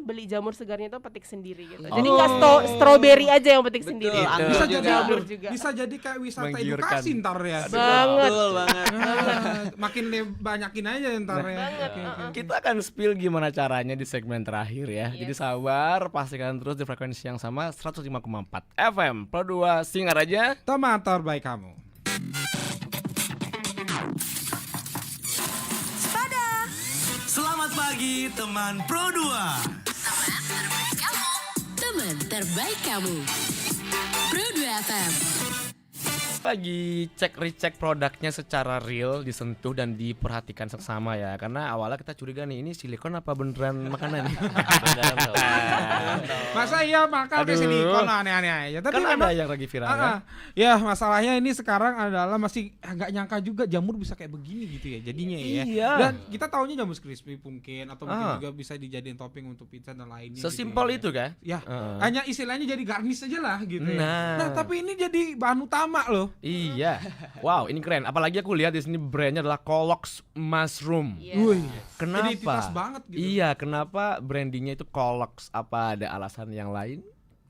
beli jamur segarnya itu petik sendiri gitu. Jadi nggak stroberi aja yang petik sendiri. Itu. Bisa Itu. jadi jamur juga. bisa jadi kayak wisata Menggiurkan. edukasi ntar ya. Banget. Betul banget. Makin banyakin aja ntar ya. Banget, Oke. Kita akan spill gimana caranya di segmen terakhir ya. Jadi Yes. sabar, pastikan terus di frekuensi yang sama 105,4 FM Pro 2 Singar aja. Teman terbaik kamu. Selamat pagi teman Pro 2. Teman terbaik kamu. Pro 2 FM. Lagi cek-recek produknya secara real, disentuh dan diperhatikan seksama ya. Karena awalnya kita curiga nih, ini silikon apa beneran makanan nih? Masa iya makan kayak Aduh. silikon aneh-aneh aja. Tapi Kan memang ada yang lagi viral ya. ya masalahnya ini sekarang adalah masih nggak nyangka juga jamur bisa kayak begini gitu ya jadinya ya. Iya. Dan kita taunya jamur crispy mungkin atau mungkin Ah. juga bisa dijadiin topping untuk pizza dan lainnya. Sesimpel gitu itu kan? ya. Ya, Heeh. hanya istilahnya jadi garnish aja lah gitu ya. Nah. Tapi ini jadi bahan utama loh. Iya. Wow, ini keren. Apalagi aku lihat di sini brandnya adalah Colox Mushroom. Yes. Wih, Kenapa? identitas banget gitu. Iya, kenapa brandingnya itu Colox? Apa ada alasan yang lain?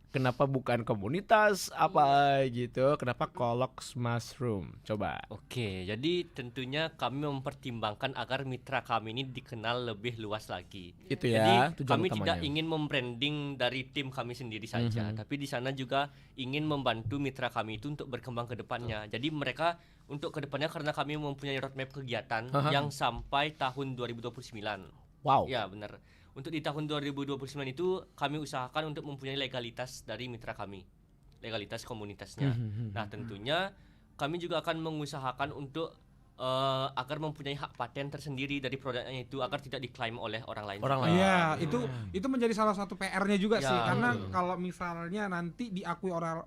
Kenapa bukan komunitas apa gitu? Kenapa Colox Mushroom? Coba. Oke, jadi tentunya kami mempertimbangkan agar mitra kami ini dikenal lebih luas lagi. Itu Jadi ya tujuan kami utamanya. tidak ingin membranding dari tim kami sendiri saja, tapi di sana juga ingin membantu mitra kami itu untuk berkembang ke depannya. Jadi mereka untuk ke depannya karena kami mempunyai roadmap kegiatan yang sampai tahun 2029. Wow. Ya, benar. Untuk di tahun 2029 itu kami usahakan untuk mempunyai legalitas dari mitra kami. Legalitas komunitasnya. Nah, tentunya kami juga akan mengusahakan untuk agar mempunyai hak paten tersendiri dari produknya itu agar tidak diklaim oleh orang lain. Orang lain. Iya, itu menjadi salah satu PR-nya juga Ya, sih karena betul. kalau misalnya nanti diakui orang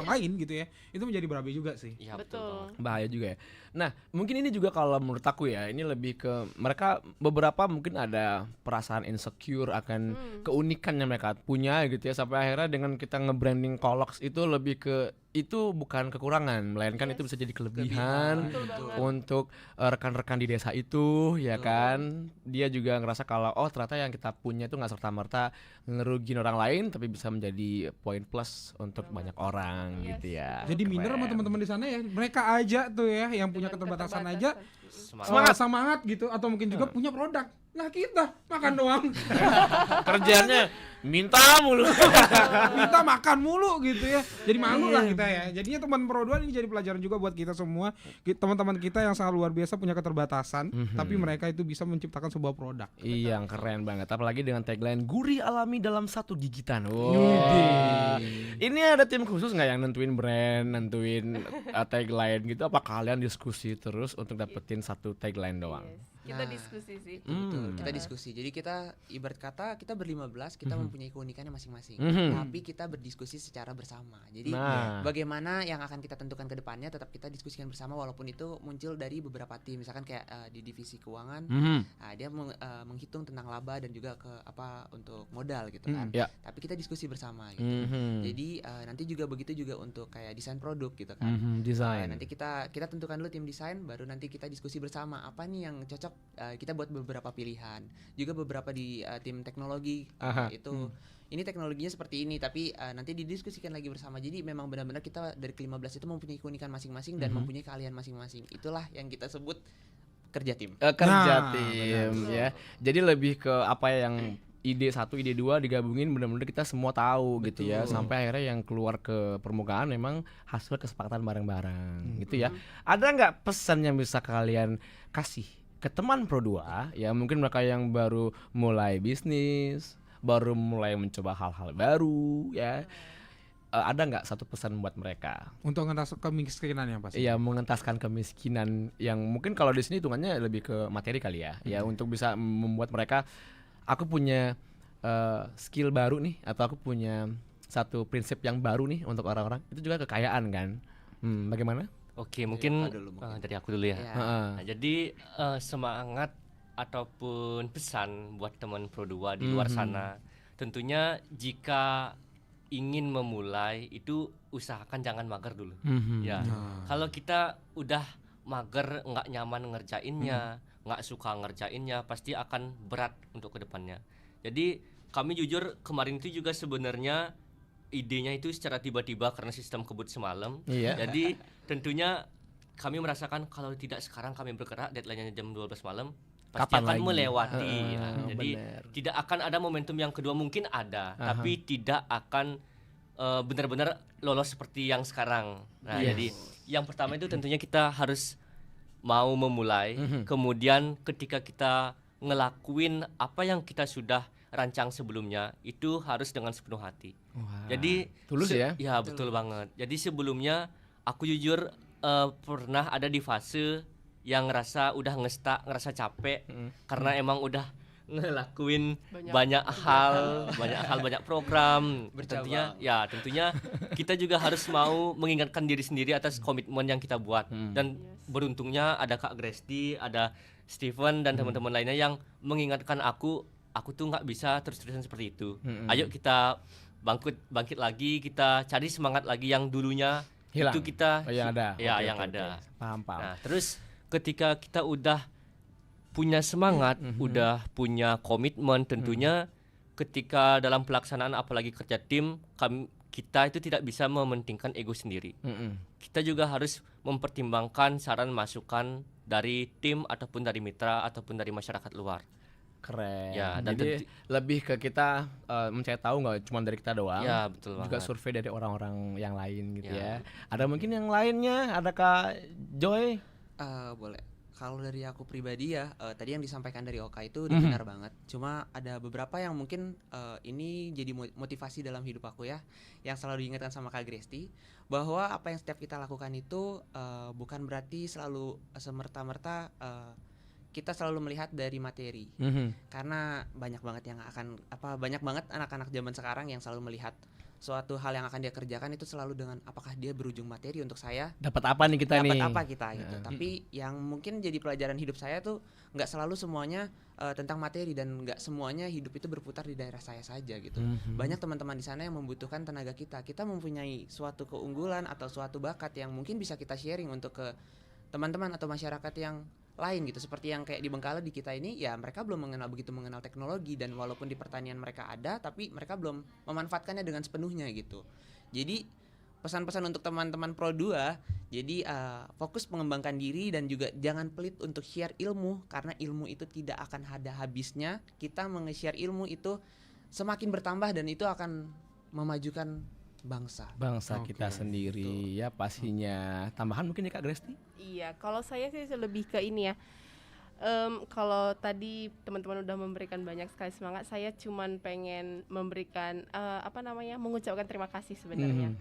lain gitu ya, itu menjadi berabe juga sih. Iya, Betul. betul. Bahaya juga ya. Nah, mungkin ini juga kalau menurut aku ya, ini lebih ke mereka beberapa mungkin ada perasaan insecure akan keunikan yang mereka punya gitu ya, sampai akhirnya dengan kita nge-branding Colox itu lebih ke itu bukan kekurangan, melainkan itu bisa jadi kelebihan Betul banget. untuk rekan-rekan di desa itu ya kan. Dia juga ngerasa kalau oh ternyata yang kita punya itu nggak serta-merta ngerugiin orang lain, tapi bisa menjadi poin plus untuk banyak orang Yes. gitu ya. Jadi minder sama Keren. teman-teman di sana ya, mereka aja tuh ya yang punya Dengan keterbatasan aja Semangat. semangat gitu atau mungkin juga punya produk. Nah kita makan doang, Kerjaannya minta mulu. kita makan mulu gitu ya. Jadi malu lah kita ya. Jadinya teman Pro 2 ini jadi pelajaran juga buat kita semua. Teman-teman kita yang sangat luar biasa punya keterbatasan, tapi mereka itu bisa menciptakan sebuah produk. Iya, yang keren banget. Apalagi dengan tagline gurih alami dalam satu gigitan. Wow. Ini ada tim khusus nggak yang nentuin brand, nentuin tagline gitu? Apa kalian diskusi terus untuk dapetin satu tagline doang? kita Nah, diskusi sih. Betul, kita Heeh. diskusi. Jadi kita ibarat kata kita ber-15 kita mempunyai keunikannya masing-masing. Mhm. Tapi kita berdiskusi secara bersama. Jadi Nah. bagaimana yang akan kita tentukan ke depannya tetap kita diskusikan bersama walaupun itu muncul dari beberapa tim. Misalkan kayak di divisi keuangan, nah, dia menghitung tentang laba dan juga ke apa untuk modal gitu kan. Ya. Tapi kita diskusi bersama gitu. Mhm. Jadi nanti juga begitu juga untuk kayak desain produk gitu kan. Desain. Nanti kita tentukan dulu tim desain, baru nanti kita diskusi bersama apa nih yang cocok. Kita buat beberapa pilihan, juga beberapa di tim teknologi itu. Ini teknologinya seperti ini, tapi nanti didiskusikan lagi bersama. Jadi memang benar-benar kita dari ke-15 itu mempunyai keunikan masing-masing dan mempunyai keahlian masing-masing. Itulah yang kita sebut kerja tim. Kerja Nah, tim ya. Jadi lebih ke apa yang ide 1, ide 2 digabungin benar-benar kita semua tahu gitu ya. Sampai akhirnya yang keluar ke permukaan memang hasil kesepakatan bareng-bareng gitu ya. Ada nggak pesan yang bisa kalian kasih ke teman Pro 2 ya, mungkin mereka yang baru mulai bisnis, baru mulai mencoba hal-hal baru ya. Ada nggak satu pesan buat mereka? Untuk ngerasa kemiskinan yang pasti. Iya, mengentaskan kemiskinan yang mungkin kalau di sini hitungannya lebih ke materi kali ya. Ya untuk bisa membuat mereka, aku punya skill baru nih, atau aku punya satu prinsip yang baru nih untuk orang-orang. Itu juga kekayaan kan. Bagaimana? Oke, mungkin Eka dulu mungkin. dari aku dulu ya. Ya. Nah, jadi semangat ataupun pesan buat teman Pro 2 di luar sana, tentunya jika ingin memulai itu usahakan jangan mager dulu. Ya, kalau kita udah mager, nggak nyaman ngerjainnya, nggak suka ngerjainnya, pasti akan berat untuk kedepannya. Jadi kami jujur kemarin itu juga sebenarnya idenya itu secara tiba-tiba karena sistem kebut semalam. Iya. Jadi tentunya kami merasakan kalau tidak sekarang kami bergerak, deadline-nya jam 12 malam, pasti Kapan akan lagi? melewati. Ya. Jadi Bener. tidak akan ada momentum yang kedua, mungkin ada, tapi tidak akan benar-benar lolos seperti yang sekarang. Nah, Yes. jadi yang pertama itu tentunya kita harus mau memulai, kemudian ketika kita ngelakuin apa yang kita sudah rancang sebelumnya itu harus dengan sepenuh hati. Wah, Jadi tulus ya? Ya, betul banget. Jadi sebelumnya aku jujur pernah ada di fase yang ngerasa udah ngerasa capek karena emang udah ngelakuin banyak hal, banyak program. Tentunya kita juga harus mau mengingatkan diri sendiri atas komitmen yang kita buat. Dan beruntungnya ada Kak Gresti, ada Steven dan teman-teman lainnya yang mengingatkan aku tuh nggak bisa terus-terusan seperti itu. Ayo kita bangkit lagi, kita cari semangat lagi yang dulunya Hilang. itu kita yang ada. Ya, Oke, yang oke, ada. oke. Paham. Nah, terus ketika kita udah punya semangat, udah punya komitmen, tentunya ketika dalam pelaksanaan apalagi kerja tim, kita itu tidak bisa mementingkan ego sendiri. Kita juga harus mempertimbangkan saran masukan dari tim ataupun dari mitra ataupun dari masyarakat luar. Keren. Ya, dan jadi lebih ke kita mencari tahu nggak cuma dari kita doang. Ya, betul juga banget. survei dari orang-orang yang lain gitu Ya. ya. Ada mungkin yang lainnya, ada Kak Joy? Boleh. Kalau dari aku pribadi ya, tadi yang disampaikan dari Oka itu udah benar banget. Cuma ada beberapa yang mungkin ini jadi motivasi dalam hidup aku ya, yang selalu diingatkan sama Kak Gresti, bahwa apa yang setiap kita lakukan itu bukan berarti selalu semerta-merta kita selalu melihat dari materi. Karena banyak banget anak-anak zaman sekarang yang selalu melihat suatu hal yang akan dia kerjakan itu selalu dengan apakah dia berujung materi untuk saya, Dapat apa nih kita nih? dapat apa kita gitu. Tapi yang mungkin jadi pelajaran hidup saya tuh nggak selalu semuanya tentang materi dan nggak semuanya hidup itu berputar di daerah saya saja gitu. Banyak teman-teman di sana yang membutuhkan tenaga kita. Kita mempunyai suatu keunggulan atau suatu bakat yang mungkin bisa kita sharing untuk ke teman-teman atau masyarakat yang lain gitu. Seperti yang kayak di Bengkala di kita ini, ya mereka belum begitu mengenal teknologi, dan walaupun di pertanian mereka ada, tapi mereka belum memanfaatkannya dengan sepenuhnya gitu. Jadi pesan-pesan untuk teman-teman Pro 2, jadi fokus mengembangkan diri dan juga jangan pelit untuk share ilmu, karena ilmu itu tidak akan ada habisnya. Kita menge-share ilmu itu semakin bertambah dan itu akan memajukan bangsa kita sendiri ya pastinya. Tambahan mungkin ya Kak Gresti? Iya, kalau saya sih lebih ke ini ya. Kalau tadi teman-teman udah memberikan banyak sekali semangat, saya cuman pengen memberikan mengucapkan terima kasih sebenarnya.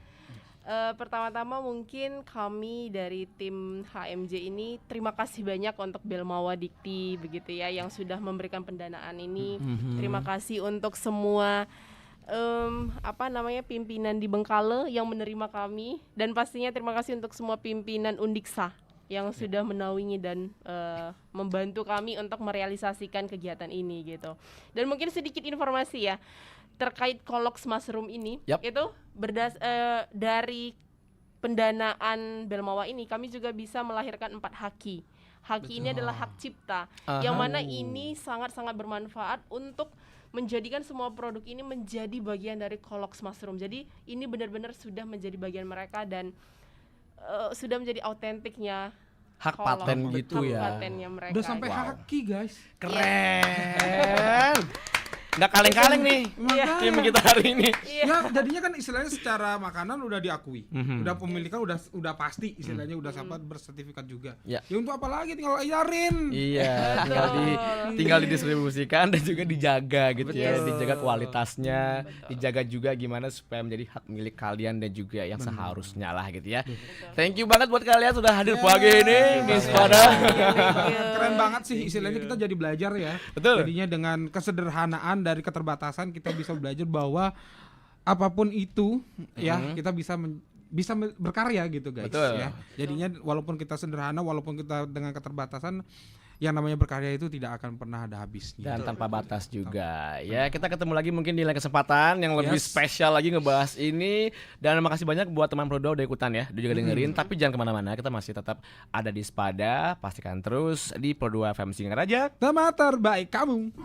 Pertama-tama mungkin kami dari tim HMJ ini terima kasih banyak untuk Belmawa Dikti begitu ya yang sudah memberikan pendanaan ini. Terima kasih untuk semua pimpinan di Bengkale yang menerima kami, dan pastinya terima kasih untuk semua pimpinan Undiksa yang sudah menaungi dan membantu kami untuk merealisasikan kegiatan ini gitu. Dan mungkin sedikit informasi ya terkait Kolox Mushroom ini. Itu dari pendanaan Belmawa ini kami juga bisa melahirkan 4 haki. Haki ini adalah hak cipta yang mana ini sangat-sangat bermanfaat untuk menjadikan semua produk ini menjadi bagian dari Kolox Mushroom. Jadi ini benar-benar sudah menjadi bagian mereka dan sudah menjadi autentiknya Hak Kolox. paten gitu Hak ya. patennya mereka. Udah sampai Wow. haki guys. Keren. Nggak kaleng-kaleng nih tim kita hari ini. Ya jadinya kan istilahnya secara makanan udah diakui, udah pemilikan udah pasti istilahnya udah sampai bersertifikat juga. Ya. Ya untuk apa lagi tinggal ajarin. Iya, tinggal didistribusikan dan juga dijaga gitu ya, dijaga kualitasnya, dijaga juga gimana supaya menjadi hak milik kalian dan juga yang seharusnya lah gitu ya. Thank you banget buat kalian sudah hadir pagi ini di Spada. Keren banget sih istilahnya kita jadi belajar ya. Betul. Jadinya dengan kesederhanaan dari keterbatasan kita bisa belajar bahwa apapun itu ya kita bisa berkarya gitu guys. Betul. Ya. Jadinya walaupun kita sederhana, walaupun kita dengan keterbatasan, yang namanya berkarya itu tidak akan pernah ada habisnya. Dan tanpa batas juga. Ya, kita ketemu lagi mungkin di lain kesempatan yang lebih spesial lagi ngebahas ini. Dan makasih banyak buat teman Pro2 udah ikutan ya, udah juga dengerin. Tapi jangan kemana-mana, kita masih tetap ada di Spada. Pastikan terus di Pro2 FM Singaraja. Teman terbaik kamu.